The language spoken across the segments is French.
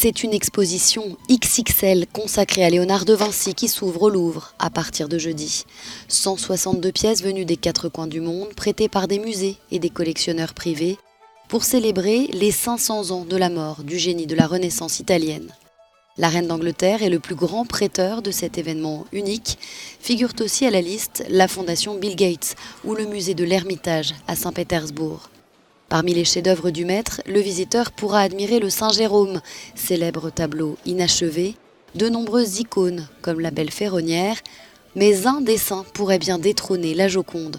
C'est une exposition XXL consacrée à Léonard de Vinci qui s'ouvre au Louvre à partir de jeudi. 162 pièces venues des quatre coins du monde, prêtées par des musées et des collectionneurs privés, pour célébrer les 500 ans de la mort du génie de la Renaissance italienne. La reine d'Angleterre est le plus grand prêteur de cet événement unique. Figurent aussi à la liste la fondation Bill Gates ou le musée de l'Ermitage à Saint-Pétersbourg. Parmi les chefs-d'œuvre du maître, le visiteur pourra admirer le Saint Jérôme, célèbre tableau inachevé, de nombreuses icônes comme la Belle Ferronnière, mais un dessin pourrait bien détrôner la Joconde.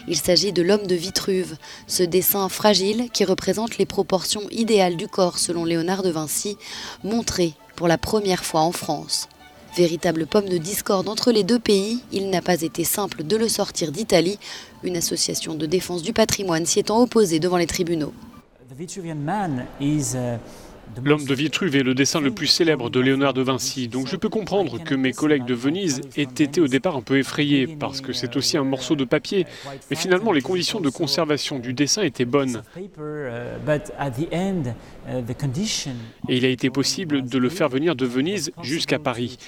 Il s'agit de l'homme de Vitruve, ce dessin fragile qui représente les proportions idéales du corps selon Léonard de Vinci, montré pour la première fois en France. Véritable pomme de discorde entre les deux pays, il n'a pas été simple de le sortir d'Italie, une association de défense du patrimoine s'y étant opposée devant les tribunaux. L'homme de Vitruve est le dessin le plus célèbre de Léonard de Vinci, donc je peux comprendre que mes collègues de Venise aient été au départ un peu effrayés, parce que c'est aussi un morceau de papier, mais finalement les conditions de conservation du dessin étaient bonnes. Et il a été possible de le faire venir de Venise jusqu'à Paris.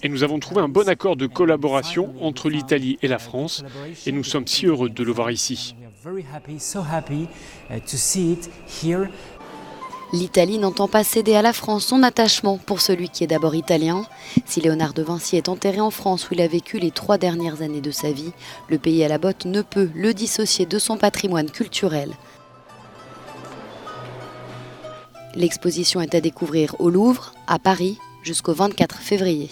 Et nous avons trouvé un bon accord de collaboration entre l'Italie et la France, et nous sommes si heureux de le voir ici. L'Italie n'entend pas céder à la France son attachement pour celui qui est d'abord italien. Si Léonard de Vinci est enterré en France où il a vécu les 3 dernières années de sa vie, le pays à la botte ne peut le dissocier de son patrimoine culturel. L'exposition est à découvrir au Louvre, à Paris, jusqu'au 24 février.